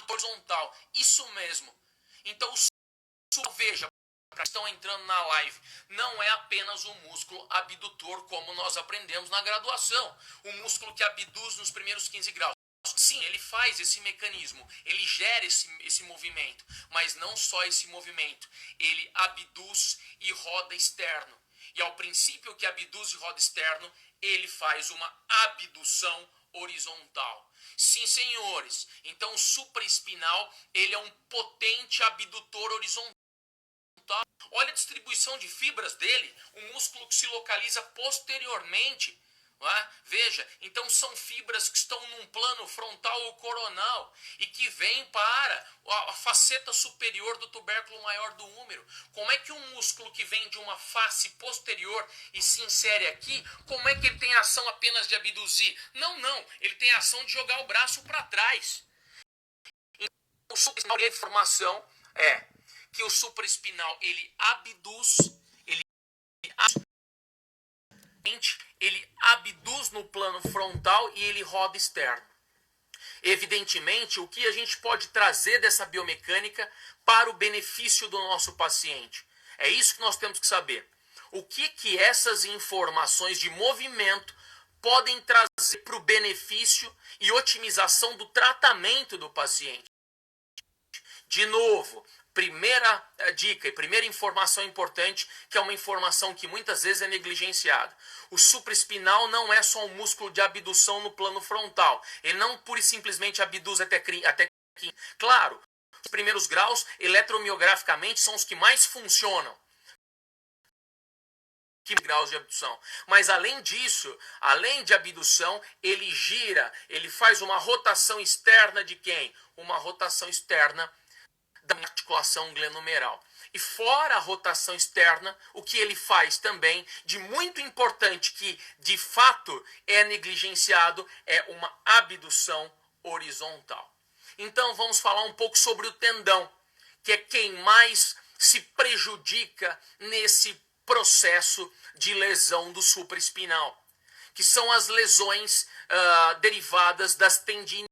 horizontal. Isso mesmo. Então, veja, para que estão entrando na live, não é apenas o músculo abdutor, como nós aprendemos na graduação. O músculo que abduz nos primeiros 15 graus. Sim, ele faz esse mecanismo, ele gera esse movimento, mas não só esse movimento, ele abduz e roda externo. E ao princípio que abduz e roda externo, ele faz uma abdução horizontal. Sim, senhores, então o supraespinal, ele é um potente abdutor horizontal. Olha a distribuição de fibras dele, o músculo que se localiza posteriormente. Veja, então são fibras que estão num plano frontal ou coronal e que vêm para a faceta superior do tubérculo maior do úmero. Como é que um músculo que vem de uma face posterior e se insere aqui, como é que ele tem a ação apenas de abduzir? Não, ele tem a ação de jogar o braço para trás. Então, a informação é que o supraespinal ele abduz, ele abduz no plano frontal e ele roda externo. Evidentemente, o que a gente pode trazer dessa biomecânica para o benefício do nosso paciente? É isso que nós temos que saber. O que essas informações de movimento podem trazer para o benefício e otimização do tratamento do paciente? De novo, primeira dica e primeira informação importante, que é uma informação que muitas vezes é negligenciada. O supraespinal não é só um músculo de abdução no plano frontal. Ele não pura e simplesmente abduz até aqui. Claro, os primeiros graus, eletromiograficamente, são os que mais funcionam. Graus de abdução. Mas além disso, além de abdução, ele gira, ele faz uma rotação externa de quem? Uma rotação externa da articulação glenomeral. E fora a rotação externa, o que ele faz também, de muito importante, que de fato é negligenciado, é uma abdução horizontal. Então vamos falar um pouco sobre o tendão, que é quem mais se prejudica nesse processo de lesão do supraespinal, que são as lesões derivadas das tendinites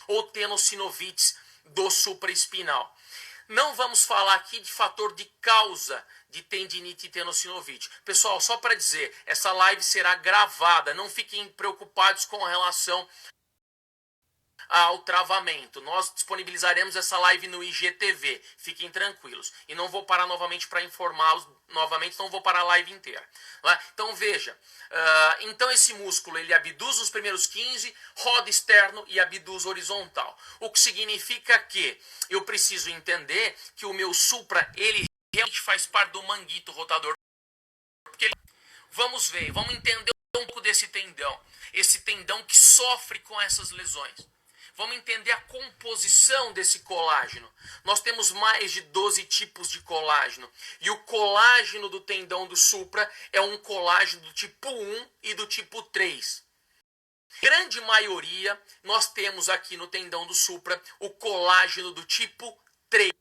ou tenossinovites do supraespinal. Não vamos falar aqui de fator de causa de tendinite e tenossinovite. Pessoal, só para dizer, essa live será gravada, não fiquem preocupados com relação ao travamento. Nós disponibilizaremos essa live no IGTV, fiquem tranquilos. E não vou parar novamente para informá-los novamente, não vou parar a live inteira. Então veja, então esse músculo ele abduz os primeiros 15, roda externo e abduz horizontal. O que significa que eu preciso entender que o meu supra, ele realmente faz parte do manguito rotador. Porque vamos ver, vamos entender um pouco desse tendão. Esse tendão que sofre com essas lesões. Vamos entender a composição desse colágeno. Nós temos mais de 12 tipos de colágeno. E o colágeno do tendão do supra é um colágeno do tipo 1 e do tipo 3. Grande maioria, nós temos aqui no tendão do supra o colágeno do tipo 3.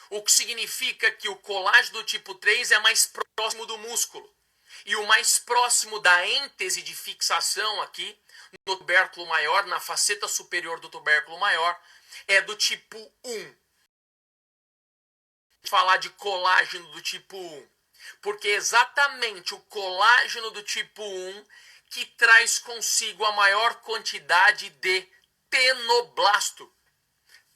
O que significa que o colágeno do tipo 3 é mais próximo do músculo. E o mais próximo da êntese de fixação aqui, no tubérculo maior, na faceta superior do tubérculo maior, é do tipo 1. Falar de colágeno do tipo 1, porque é exatamente o colágeno do tipo 1 que traz consigo a maior quantidade de tenoblasto.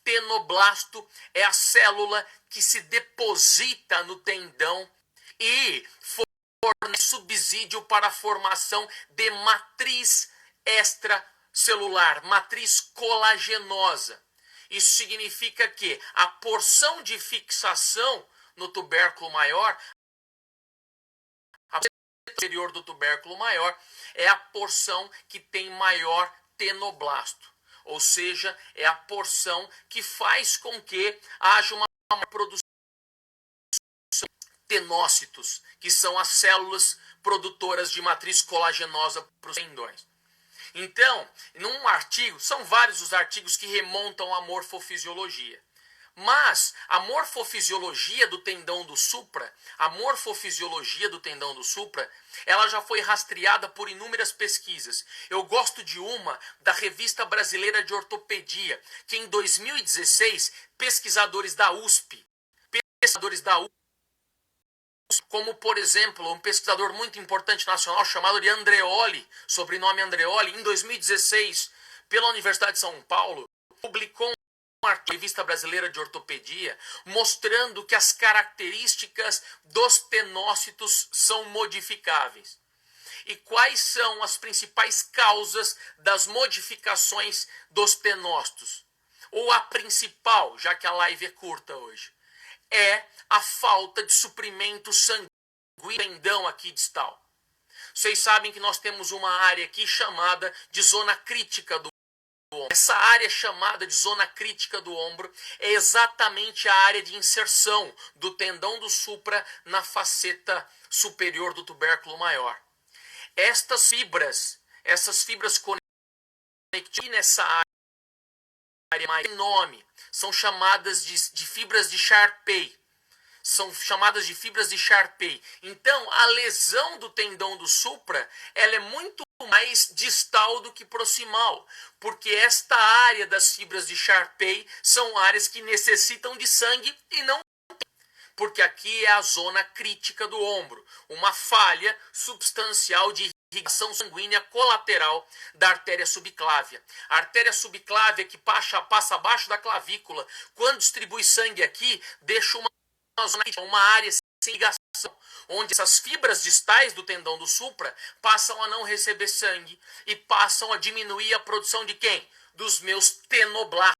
Tenoblasto é a célula que se deposita no tendão e fornece subsídio para a formação de matriz extracelular, matriz colagenosa. Isso significa que a porção de fixação no tubérculo maior, a porção superior do tubérculo maior, é a porção que tem maior tenoblasto. Ou seja, é a porção que faz com que haja uma produção de tenócitos, que são as células produtoras de matriz colagenosa para os tendões. Então, num artigo, são vários os artigos que remontam à morfofisiologia, Mas a morfofisiologia do tendão do supra, ela já foi rastreada por inúmeras pesquisas. Eu gosto de uma da Revista Brasileira de Ortopedia, que em 2016, pesquisadores da USP, como por exemplo, um pesquisador muito importante nacional chamado de Andreoli, sobrenome Andreoli, em 2016, pela Universidade de São Paulo, publicou uma revista brasileira de ortopedia mostrando que as características dos tenócitos são modificáveis. E quais são as principais causas das modificações dos tenócitos? Ou a principal, já que a live é curta hoje, é a falta de suprimento sanguíneo no tendão aqui distal. Vocês sabem que nós temos uma área aqui chamada de zona crítica do ombro. Essa área chamada de zona crítica do ombro é exatamente a área de inserção do tendão do supra na faceta superior do tubérculo maior. Essas fibras conectivas nessa área mais nome são chamadas de fibras de Sharpey. Então, a lesão do tendão do supra, ela é muito mais distal do que proximal, porque esta área das fibras de Sharpey são áreas que necessitam de sangue e não tem, porque aqui é a zona crítica do ombro, uma falha substancial de irrigação sanguínea colateral da artéria subclávia. A artéria subclávia que passa abaixo da clavícula, quando distribui sangue aqui, deixa uma área sem irrigação, onde essas fibras distais do tendão do supra passam a não receber sangue e passam a diminuir a produção de quem? Dos meus tenoblastos,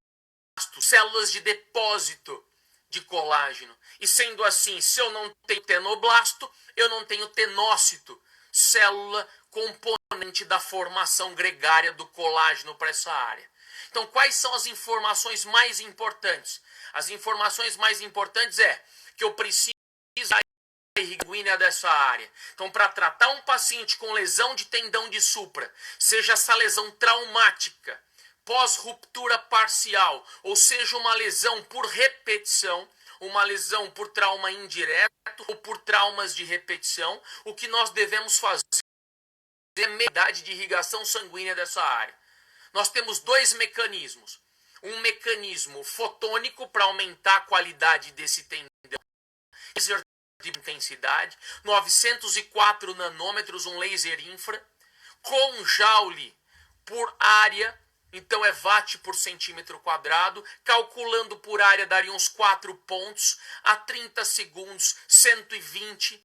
células de depósito de colágeno. E sendo assim, se eu não tenho tenoblasto, eu não tenho tenócito, célula componente da formação gregária do colágeno para essa área. Então, quais são as informações mais importantes? As informações mais importantes é que eu preciso da sanguínea dessa área. Então, para tratar um paciente com lesão de tendão de supra, seja essa lesão traumática, pós-ruptura parcial, ou seja uma lesão por repetição, uma lesão por trauma indireto ou por traumas de repetição, o que nós devemos fazer é a medida de irrigação sanguínea dessa área. Nós temos dois mecanismos. Um mecanismo fotônico para aumentar a qualidade desse tendão, de intensidade, 904 nanômetros, um laser infra, com joule por área, então é watt por centímetro quadrado, calculando por área daria uns 4 pontos, a 30 segundos, 120,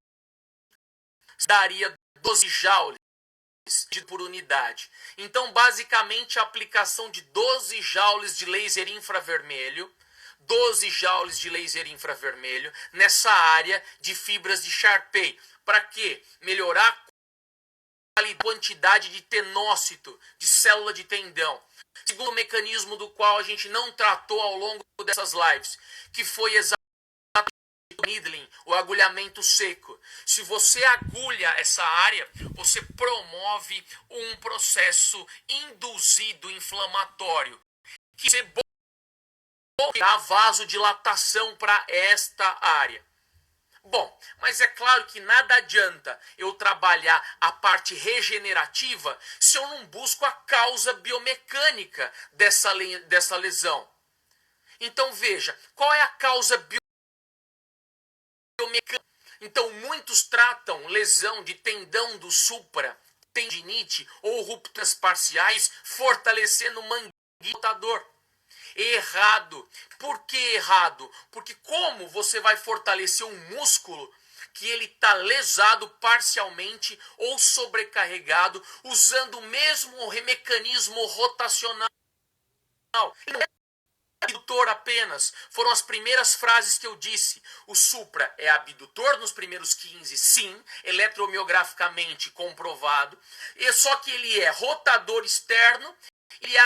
daria 12 joules por unidade. Então, basicamente, a aplicação de 12 joules de laser infravermelho, 12 joules de laser infravermelho nessa área de fibras de Sharpey. Para quê? Melhorar a quantidade de tenócito, de célula de tendão. Segundo mecanismo do qual a gente não tratou ao longo dessas lives, que foi exatamente o needling, o agulhamento seco. Se você agulha essa área, você promove um processo induzido inflamatório, que é bom dá vasodilatação para esta área. Bom, mas é claro que nada adianta eu trabalhar a parte regenerativa se eu não busco a causa biomecânica dessa lesão. Então veja, qual é a causa biomecânica? Então muitos tratam lesão de tendão do supra, tendinite ou rupturas parciais, fortalecendo o manguito rotador. Errado. Por que errado? Porque como você vai fortalecer um músculo que ele está lesado parcialmente ou sobrecarregado usando o mesmo mecanismo rotacional? Não é abdutor apenas. Foram as primeiras frases que eu disse. O supra é abdutor nos primeiros 15, sim, eletromiograficamente comprovado. E só que ele é rotador externo, ele é.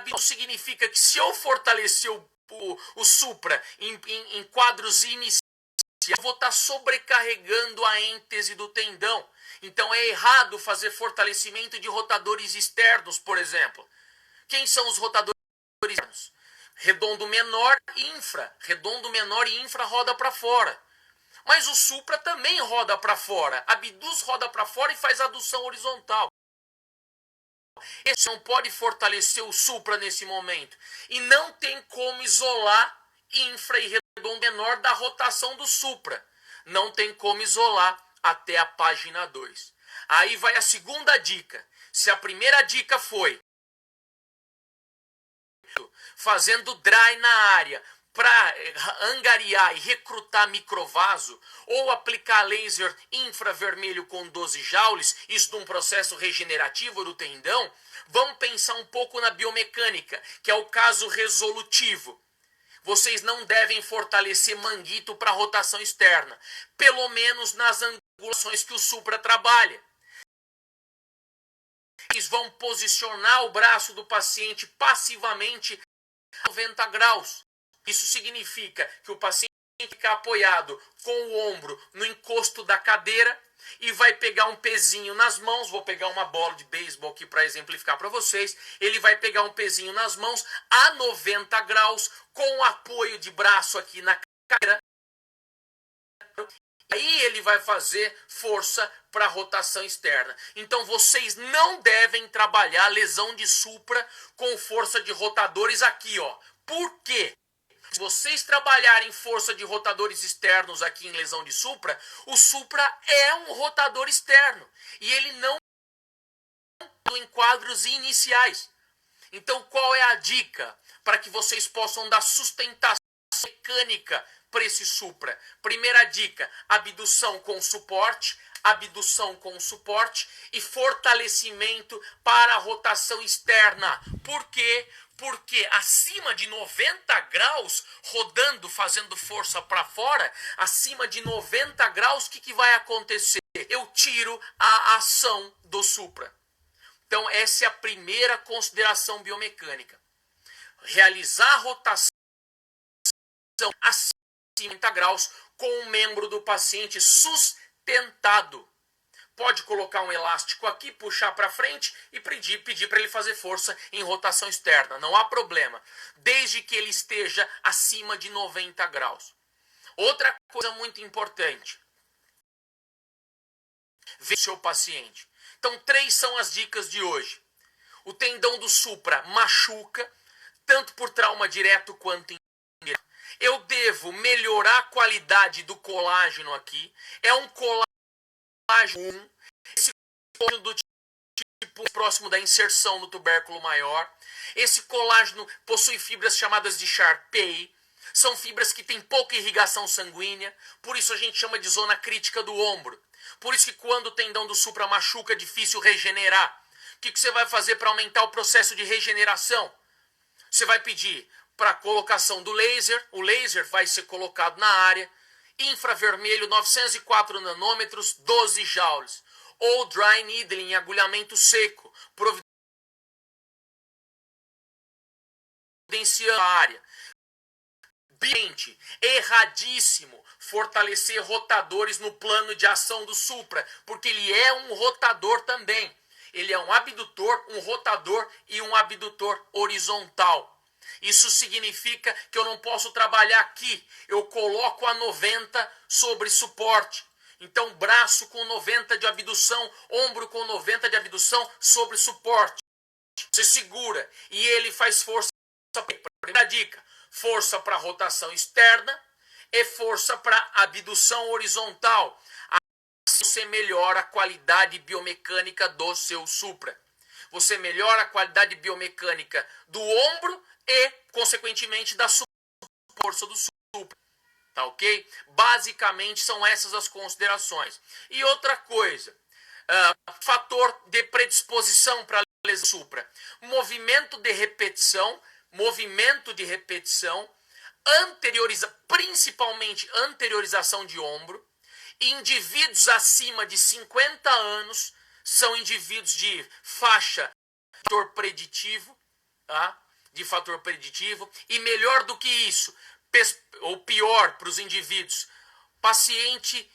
Isso significa que se eu fortalecer o supra em quadros iniciais, eu vou estar sobrecarregando a êntese do tendão. Então é errado fazer fortalecimento de rotadores externos, por exemplo. Quem são os rotadores externos? Redondo menor e infra. Redondo menor e infra roda para fora. Mas o supra também roda para fora. Abduz, roda para fora e faz adução horizontal. Esse não pode fortalecer o supra nesse momento. E não tem como isolar infra e redondo menor da rotação do supra. Não tem como isolar até a página 2. Aí vai a segunda dica. Se a primeira dica foi fazendo dry na área para angariar e recrutar microvaso, ou aplicar laser infravermelho com 12 joules, isso num processo regenerativo do tendão, vamos pensar um pouco na biomecânica, que é o caso resolutivo. Vocês não devem fortalecer manguito para rotação externa, pelo menos nas angulações que o supra trabalha. Eles vão posicionar o braço do paciente passivamente a 90 graus. Isso significa que o paciente fica apoiado com o ombro no encosto da cadeira e vai pegar um pezinho nas mãos. Vou pegar uma bola de beisebol aqui para exemplificar para vocês. Ele vai pegar um pezinho nas mãos a 90 graus com o apoio de braço aqui na cadeira. Aí ele vai fazer força para rotação externa. Então vocês não devem trabalhar lesão de supra com força de rotadores aqui, ó. Por quê? Se vocês trabalharem força de rotadores externos aqui em lesão de supra, o supra é um rotador externo e ele não em quadros iniciais. Então qual é a dica para que vocês possam dar sustentação mecânica para esse supra? Primeira dica, abdução com suporte e fortalecimento para a rotação externa. Por quê? Porque acima de 90 graus, rodando, fazendo força para fora, acima de 90 graus, o que vai acontecer? Eu tiro a ação do supra. Então essa é a primeira consideração biomecânica. Realizar a rotação acima de 90 graus com o membro do paciente sustentado. Pode colocar um elástico aqui, puxar para frente e pedir para ele fazer força em rotação externa. Não há problema, desde que ele esteja acima de 90 graus. Outra coisa muito importante. Ver o seu paciente. Então, 3 são as dicas de hoje. O tendão do supra machuca, tanto por trauma direto quanto indireto. Eu devo melhorar a qualidade do colágeno aqui. É um colágeno 1, esse colágeno do tipo próximo da inserção no tubérculo maior. Esse colágeno possui fibras chamadas de Sharpei. São fibras que têm pouca irrigação sanguínea, por isso a gente chama de zona crítica do ombro. Por isso que quando o tendão do supra machuca é difícil regenerar. O que você vai fazer para aumentar o processo de regeneração? Você vai pedir para a colocação do laser. O laser vai ser colocado na área. Infravermelho 904 nanômetros, 12 joules. Ou dry needling, agulhamento seco, providenciando a área. Ambiente erradíssimo fortalecer rotadores no plano de ação do supra, porque ele é um rotador também. Ele é um abdutor, um rotador e um abdutor horizontal. Isso significa que eu não posso trabalhar aqui. Eu coloco a 90 sobre suporte. Então, braço com 90 de abdução, ombro com 90 de abdução sobre suporte. Você segura e ele faz força. Primeira dica, força para rotação externa e força para abdução horizontal. Assim você melhora a qualidade biomecânica do seu supra. Você melhora a qualidade biomecânica do ombro e, consequentemente, da força do supra. Tá ok? Basicamente, são essas as considerações. E outra coisa, fator de predisposição para lesão supra. Movimento de repetição, principalmente anteriorização de ombro. Indivíduos acima de 50 anos são indivíduos de faixa de fator preditivo, tá? De fator preditivo. E melhor do que isso, ou pior para os indivíduos, paciente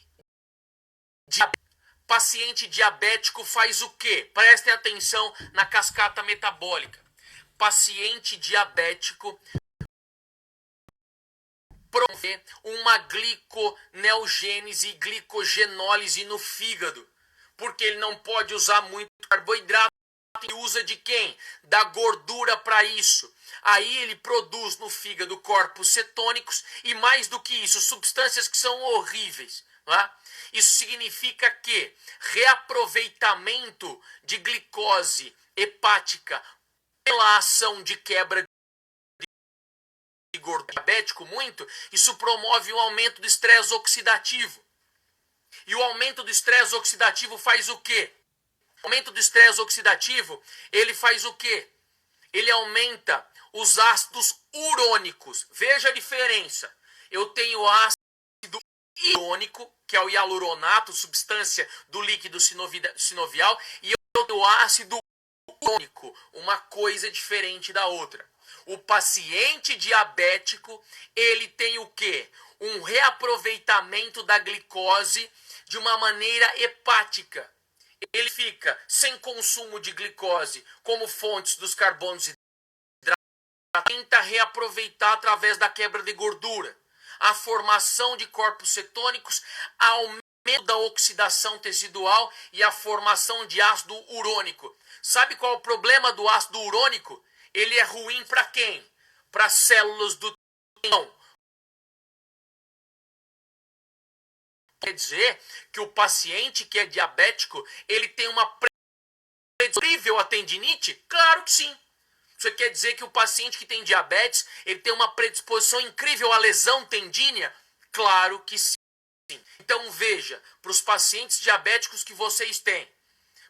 diabético faz o quê? Prestem atenção na cascata metabólica. Paciente diabético promover uma gliconeogênese e glicogenólise no fígado, porque ele não pode usar muito carboidrato. Ele usa de quem? Da gordura para isso. Aí ele produz no fígado corpos cetônicos e, mais do que isso, substâncias que são horríveis. Não é? Isso significa que reaproveitamento de glicose hepática pela ação de quebra de gordura diabético muito, isso promove um aumento do estresse oxidativo. E o aumento do estresse oxidativo faz o quê? O aumento do estresse oxidativo, ele faz o quê? Ele aumenta os ácidos urônicos. Veja a diferença. Eu tenho ácido irônico, que é o hialuronato, substância do líquido sinovial, e eu tenho ácido urônico, uma coisa diferente da outra. O paciente diabético, ele tem o quê? Um reaproveitamento da glicose de uma maneira hepática. Ele fica sem consumo de glicose como fontes dos carbonos hidratados, tenta reaproveitar através da quebra de gordura. A formação de corpos cetônicos, aumento da oxidação tecidual e a formação de ácido urônico. Sabe qual é o problema do ácido urônico? Ele é ruim para quem? Para as células do tendão. Quer dizer que o paciente que é diabético, ele tem uma predisposição à tendinite? Claro que sim. Isso quer dizer que o paciente que tem diabetes, ele tem uma predisposição incrível à lesão tendínea? Claro que sim. Então veja, para os pacientes diabéticos que vocês têm,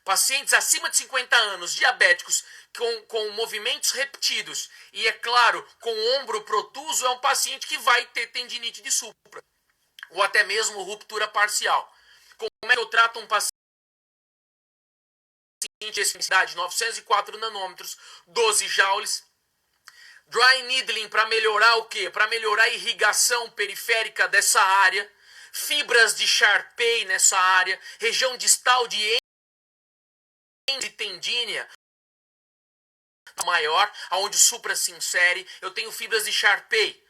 pacientes acima de 50 anos, diabéticos, com movimentos repetidos, e é claro, com o ombro protuso, é um paciente que vai ter tendinite de supra. Ou até mesmo ruptura parcial. Como é que eu trato um paciente de densidade 904 nanômetros, 12 joules? Dry needling para melhorar o quê? Para melhorar a irrigação periférica dessa área, fibras de Sharpei nessa área, região distal de tendínea maior, aonde o supra se insere, eu tenho fibras de Sharpei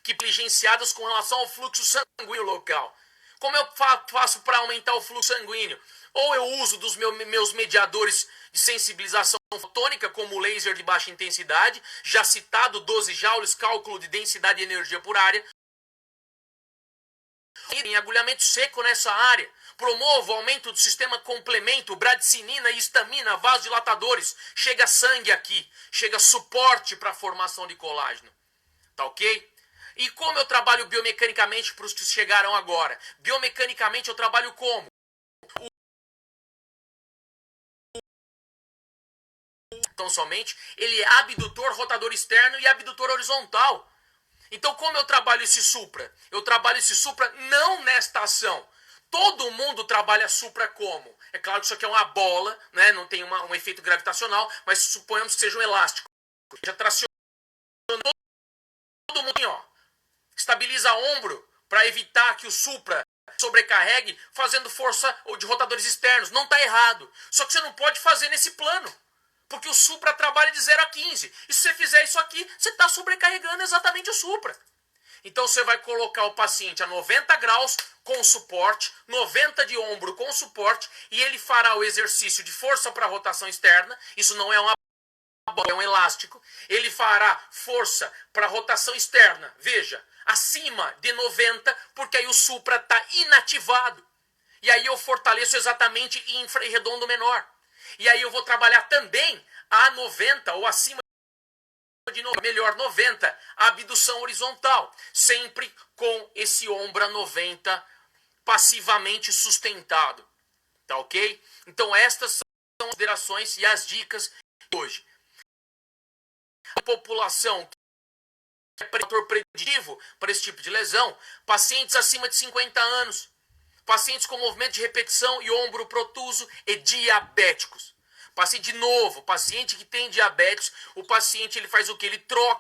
que privilegiadas com relação ao fluxo sanguíneo local. Como eu faço para aumentar o fluxo sanguíneo? Ou eu uso dos meus mediadores de sensibilização fotônica, como o laser de baixa intensidade, já citado 12 joules, cálculo de densidade de energia por área. Em agulhamento seco nessa área. Promovo o aumento do sistema complemento, bradicinina e histamina, vasodilatadores. Chega sangue aqui, chega suporte para a formação de colágeno. Tá ok? E como eu trabalho biomecanicamente para os que chegaram agora? Biomecanicamente eu trabalho como? Então somente ele é abdutor, rotador externo e abdutor horizontal. Então como eu trabalho esse supra? Eu trabalho esse supra não nesta ação. Todo mundo trabalha supra como? É claro que isso aqui é uma bola, né? Não tem um efeito gravitacional, mas suponhamos que seja um elástico. Já traciona todo mundo, ó. Estabiliza ombro para evitar que o supra sobrecarregue fazendo força de rotadores externos. Não está errado. Só que você não pode fazer nesse plano. Porque o supra trabalha de 0 a 15. E se você fizer isso aqui, você está sobrecarregando exatamente o supra. Então você vai colocar o paciente a 90 graus com suporte, 90 de ombro com suporte, e ele fará o exercício de força para rotação externa. Isso não é uma bola, é um elástico. Ele fará força para rotação externa. Veja, acima de 90, porque aí o supra está inativado. E aí eu fortaleço exatamente em infrarredondo menor. E aí eu vou trabalhar também a 90 ou acima de 90, melhor 90, a abdução horizontal. Sempre com esse ombro a 90 passivamente sustentado. Tá ok? Então estas são as considerações e as dicas de hoje. A população que é fator preditivo para esse tipo de lesão, pacientes acima de 50 anos, pacientes com movimento de repetição e ombro protuso e diabéticos. Paciente de novo, paciente que tem diabetes, o paciente ele faz o que? Ele troca